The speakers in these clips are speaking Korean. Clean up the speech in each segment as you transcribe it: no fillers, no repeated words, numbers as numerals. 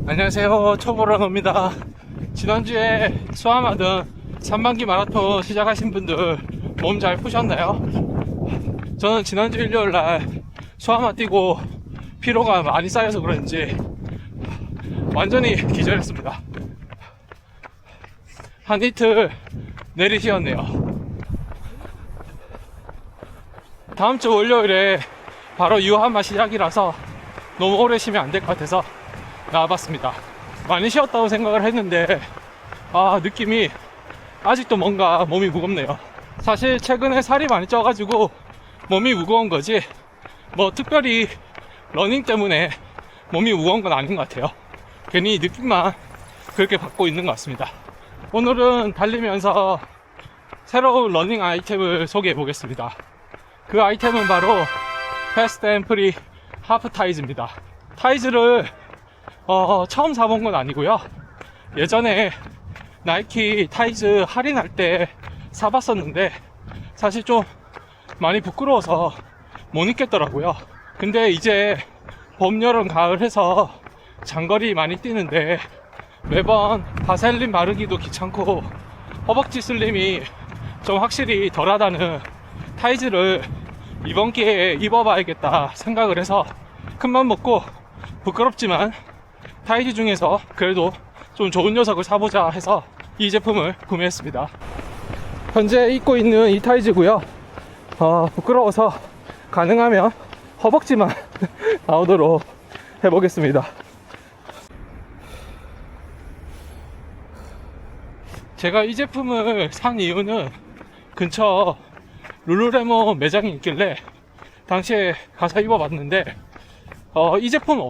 안녕하세요, 초보런입니다. 지난주에 수아마든 3반기 마라톤 시작하신 분들 몸 잘 푸셨나요? 저는 지난주 일요일날 수아마 뛰고 피로가 많이 쌓여서 그런지 완전히 기절했습니다. 한 이틀 내리 쉬었네요. 다음주 월요일에 바로 유한마 시작이라서 너무 오래 쉬면 안 될 것 같아서 나와봤습니다. 많이 쉬었다고 생각을 했는데 느낌이 아직도 뭔가 몸이 무겁네요. 사실 최근에 살이 많이 쪄가지고 몸이 무거운 거지 뭐 특별히 러닝 때문에 몸이 무거운 건 아닌 것 같아요. 괜히 느낌만 그렇게 받고 있는 것 같습니다. 오늘은 달리면서 새로운 러닝 아이템을 소개해 보겠습니다. 그 아이템은 바로 패스트 앤 프리 하프 타이즈입니다. 타이즈를 처음 사본 건 아니고요. 예전에 나이키 타이즈 할인할 때 사봤었는데 사실 좀 많이 부끄러워서 못 입겠더라고요. 근데 이제 봄, 여름, 가을 해서 장거리 많이 뛰는데 매번 바셀린 바르기도 귀찮고 허벅지 슬림이 좀 확실히 덜하다는 타이즈를 이번 기회에 입어봐야겠다 생각을 해서 큰맘 먹고 부끄럽지만 타이즈 중에서 그래도 좀 좋은 녀석을 사보자 해서 이 제품을 구매했습니다. 현재 입고 있는 이 타이즈고요. 부끄러워서 가능하면 허벅지만 나오도록 해보겠습니다. 제가 이 제품을 산 이유는 근처 룰루레몬 매장이 있길래 당시에 가서 입어봤는데 이 제품은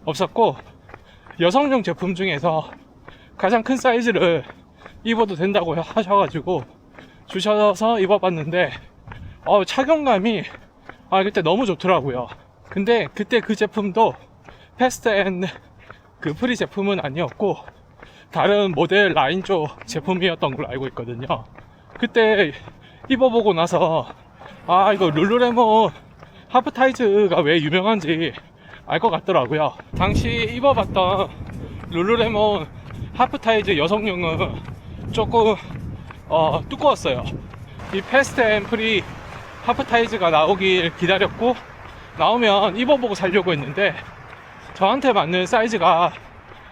없었고 여성용 제품 중에서 가장 큰 사이즈를 입어도 된다고 하셔가지고 주셔서 입어봤는데 착용감이 그때 너무 좋더라고요. 근데 그때 그 제품도 패스트 앤 그 프리 제품은 아니었고 다른 모델 라인 쪽 제품이었던 걸로 알고 있거든요. 그때 입어보고 나서 이거 룰루레몬 하프 타이즈가 왜 유명한지 알 것 같더라고요. 당시 입어봤던 룰루레몬 하프 타이즈 여성용은 조금 두꺼웠어요. 이 패스트 앤 프리 하프 타이즈가 나오길 기다렸고 나오면 입어보고 살려고 했는데 저한테 맞는 사이즈가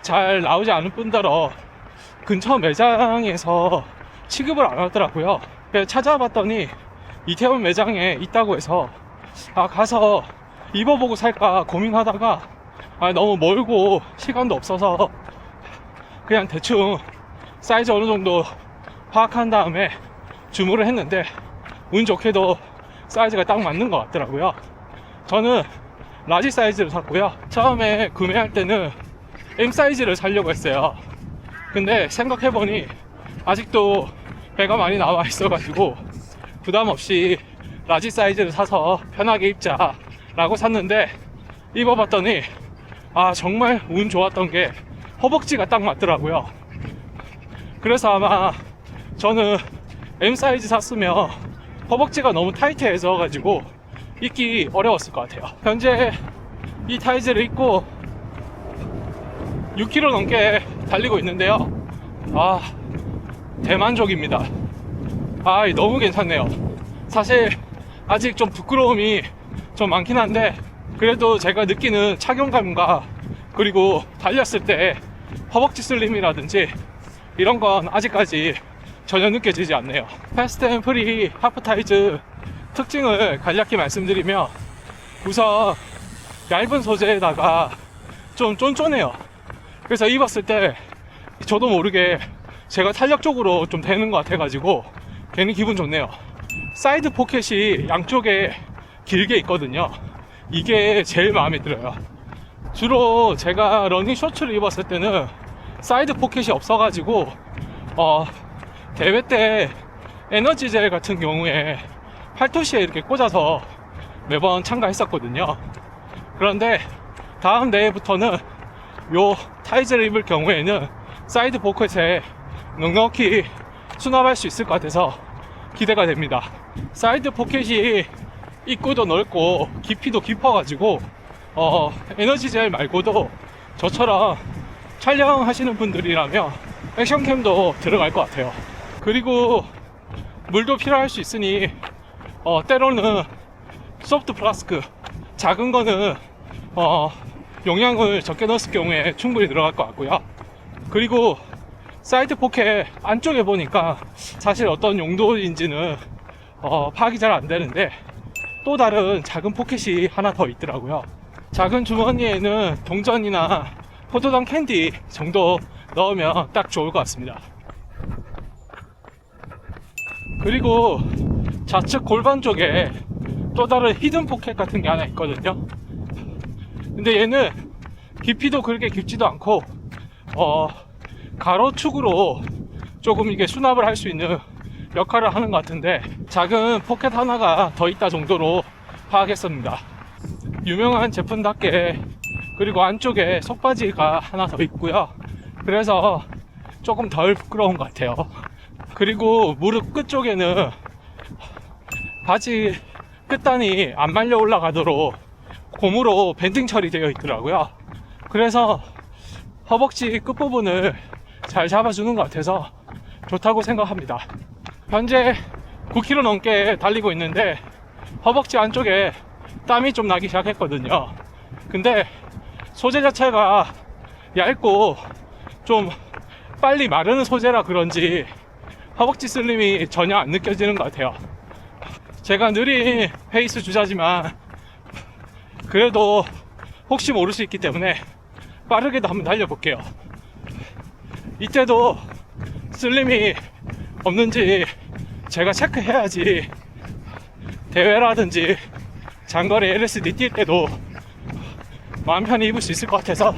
잘 나오지 않을 뿐더러 근처 매장에서 취급을 안 하더라고요. 그래서 찾아봤더니 이태원 매장에 있다고 해서 가서 입어보고 살까 고민하다가 너무 멀고 시간도 없어서 그냥 대충 사이즈 어느 정도 파악한 다음에 주문을 했는데 운 좋게도 사이즈가 딱 맞는 것 같더라고요. 저는 라지 사이즈를 샀고요. 처음에 구매할 때는 M 사이즈를 사려고 했어요. 근데 생각해보니 아직도 배가 많이 나와 있어가지고 부담 없이 라지 사이즈를 사서 편하게 입자 라고 샀는데 입어봤더니 정말 운 좋았던 게 허벅지가 딱 맞더라고요. 그래서 아마 저는 M 사이즈 샀으면 허벅지가 너무 타이트해져 가지고 입기 어려웠을 것 같아요. 현재 이 타이즈를 입고 6km 넘게 달리고 있는데요. 대만족입니다. 너무 괜찮네요. 사실 아직 좀 부끄러움이 좀 많긴 한데 그래도 제가 느끼는 착용감과 그리고 달렸을 때 허벅지 슬림이라든지 이런 건 아직까지 전혀 느껴지지 않네요. 패스트 앤 프리 하프 타이즈 특징을 간략히 말씀드리면 우선 얇은 소재에다가 좀 쫀쫀해요. 그래서 입었을 때 저도 모르게 제가 탄력적으로 좀 되는 것 같아가지고 괜히 기분 좋네요. 사이드 포켓이 양쪽에 길게 있거든요. 이게 제일 마음에 들어요. 주로 제가 러닝 셔츠를 입었을 때는 사이드 포켓이 없어가지고 대회 때 에너지 젤 같은 경우에 팔토시에 이렇게 꽂아서 매번 참가했었거든요. 그런데 다음 대회부터는 요 타이즈를 입을 경우에는 사이드 포켓에 넉넉히 수납할 수 있을 것 같아서 기대가 됩니다. 사이드 포켓이 입구도 넓고 깊이도 깊어가지고 에너지 젤 말고도 저처럼 촬영하시는 분들이라면 액션캠도 들어갈 것 같아요. 그리고 물도 필요할 수 있으니 때로는 소프트 플라스크, 작은 거는 용량을 적게 넣었을 경우에 충분히 들어갈 것 같고요. 그리고 사이드 포켓 안쪽에 보니까 사실 어떤 용도인지는 파악이 잘 안 되는데 또 다른 작은 포켓이 하나 더 있더라고요. 작은 주머니에는 동전이나 포도당 캔디 정도 넣으면 딱 좋을 것 같습니다. 그리고 좌측 골반 쪽에 또 다른 히든 포켓 같은 게 하나 있거든요. 근데 얘는 깊이도 그렇게 깊지도 않고 가로축으로 조금 이게 수납을 할 수 있는 역할을 하는 것 같은데 작은 포켓 하나가 더 있다 정도로 파악했습니다. 유명한 제품답게 그리고 안쪽에 속바지가 하나 더 있고요. 그래서 조금 덜 부끄러운 것 같아요. 그리고 무릎 끝 쪽에는 바지 끝단이 안 말려 올라가도록 고무로 밴딩 처리되어 있더라고요. 그래서 허벅지 끝부분을 잘 잡아주는 것 같아서 좋다고 생각합니다. 현재 9km 넘게 달리고 있는데 허벅지 안쪽에 땀이 좀 나기 시작했거든요. 근데 소재 자체가 얇고 좀 빨리 마르는 소재라 그런지 허벅지 슬림이 전혀 안 느껴지는 것 같아요. 제가 느린 페이스 주자지만 그래도 혹시 모를 수 있기 때문에 빠르게도 한번 달려볼게요. 이때도 슬림이 없는지 제가 체크해야지 대회라든지 장거리 LSD 뛸 때도 마음 편히 입을 수 있을 것 같아서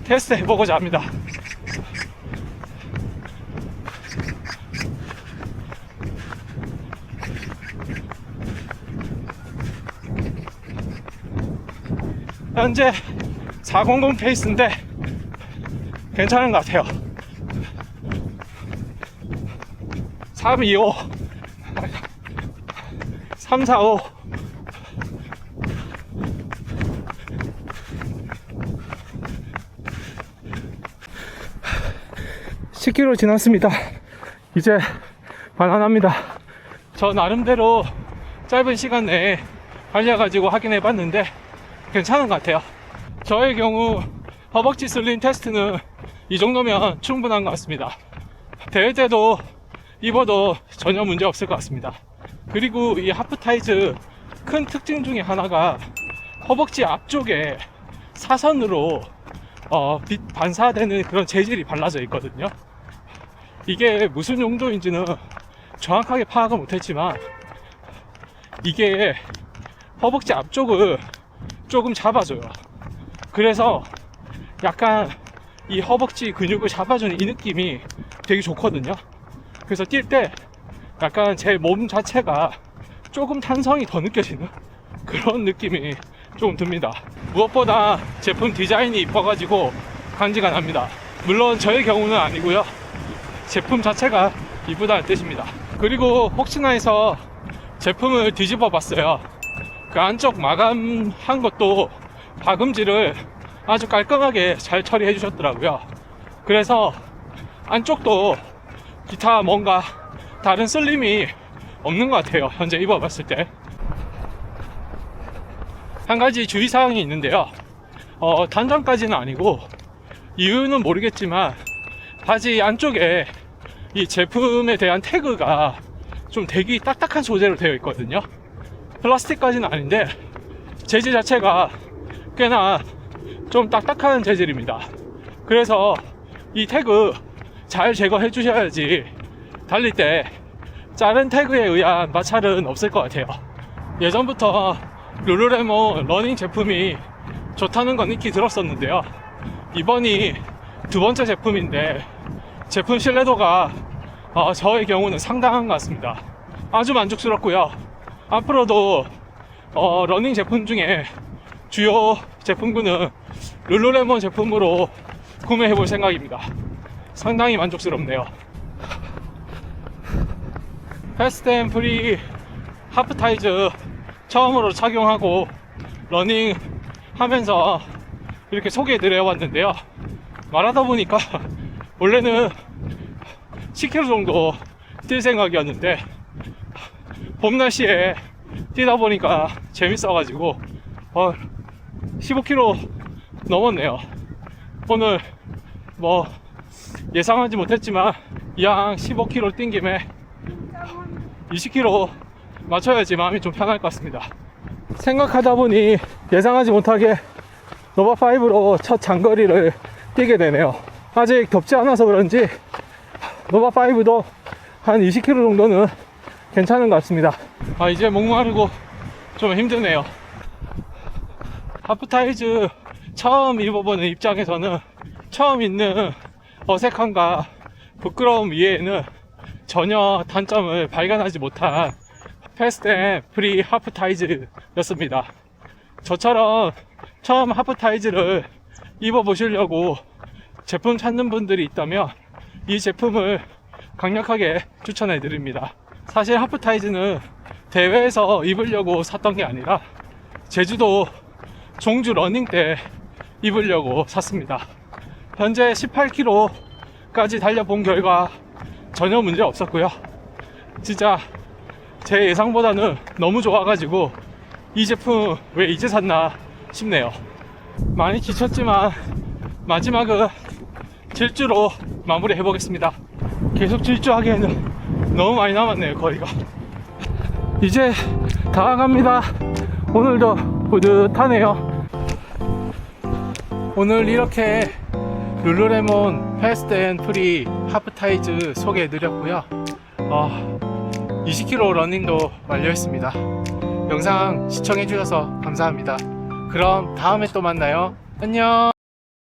테스트 해보고자 합니다. 현재 400 페이스인데 괜찮은 것 같아요. 325 345 10km 지났습니다. 이제 반환합니다. 저 나름대로 짧은 시간 내에 달려가지고 확인해 봤는데 괜찮은 것 같아요. 저의 경우 허벅지 슬림 테스트는 이 정도면 충분한 것 같습니다. 대회 때도 입어도 전혀 문제 없을 것 같습니다. 그리고 이 하프타이즈 큰 특징 중에 하나가 허벅지 앞쪽에 사선으로 빛 반사되는 그런 재질이 발라져 있거든요. 이게 무슨 용도인지는 정확하게 파악은 못했지만 이게 허벅지 앞쪽을 조금 잡아줘요. 그래서 약간 이 허벅지 근육을 잡아주는 이 느낌이 되게 좋거든요. 그래서 뛸 때 약간 제 몸 자체가 조금 탄성이 더 느껴지는 그런 느낌이 조금 듭니다. 무엇보다 제품 디자인이 이뻐가지고 간지가 납니다. 물론 저의 경우는 아니고요, 제품 자체가 이쁘다는 뜻입니다. 그리고 혹시나 해서 제품을 뒤집어 봤어요. 그 안쪽 마감한 것도 박음질을 아주 깔끔하게 잘 처리해 주셨더라고요. 그래서 안쪽도 기타 뭔가 다른 슬림이 없는 것 같아요. 현재 입어봤을 때. 한 가지 주의사항이 있는데요, 단정까지는 아니고 이유는 모르겠지만 바지 안쪽에 이 제품에 대한 태그가 좀 되게 딱딱한 소재로 되어 있거든요. 플라스틱까지는 아닌데 재질 자체가 꽤나 좀 딱딱한 재질입니다. 그래서 이 태그 잘 제거해 주셔야지 달릴 때 다른 태그에 의한 마찰은 없을 것 같아요. 예전부터 룰루레몬 러닝 제품이 좋다는 건 익히 들었었는데요, 이번이 두 번째 제품인데 제품 신뢰도가 저의 경우는 상당한 것 같습니다. 아주 만족스럽고요. 앞으로도 러닝 제품 중에 주요 제품군은 룰루레몬 제품으로 구매해 볼 생각입니다. 상당히 만족스럽네요. 패스트 앤 프리 하프타이즈 처음으로 착용하고 러닝 하면서 이렇게 소개해드려 왔는데요. 말하다 보니까 원래는 10km 정도 뛸 생각이었는데 봄 날씨에 뛰다 보니까 재밌어가지고 15km 넘었네요. 오늘 뭐 예상하지 못했지만 양 15km 뛴 김에 20km 맞춰야지 마음이 좀 편할 것 같습니다. 생각하다 보니 예상하지 못하게 노바5로 첫 장거리를 뛰게 되네요. 아직 덥지 않아서 그런지 노바5도 한 20km 정도는 괜찮은 것 같습니다. 이제 목마르고 좀 힘드네요. 하프타이즈 처음 입어보는 입장에서는 처음 있는 어색함과 부끄러움 위에는 전혀 단점을 발견하지 못한 패스트 앤 프리 하프타이즈였습니다. 저처럼 처음 하프타이즈를 입어보시려고 제품 찾는 분들이 있다면 이 제품을 강력하게 추천해 드립니다. 사실 하프타이즈는 대회에서 입으려고 샀던 게 아니라 제주도 종주 러닝 때 입으려고 샀습니다. 현재 18km까지 달려본 결과 전혀 문제 없었고요. 진짜 제 예상보다는 너무 좋아가지고 이 제품 왜 이제 샀나 싶네요. 많이 지쳤지만 마지막은 질주로 마무리 해보겠습니다. 계속 질주하기에는 너무 많이 남았네요. 거리가 이제 다 갑니다. 오늘도 뿌듯하네요. 오늘 이렇게 룰루레몬 패스트 앤 프리 하프타이즈 소개해드렸고요. 20km 러닝도 완료했습니다. 영상 시청해주셔서 감사합니다. 그럼 다음에 또 만나요. 안녕.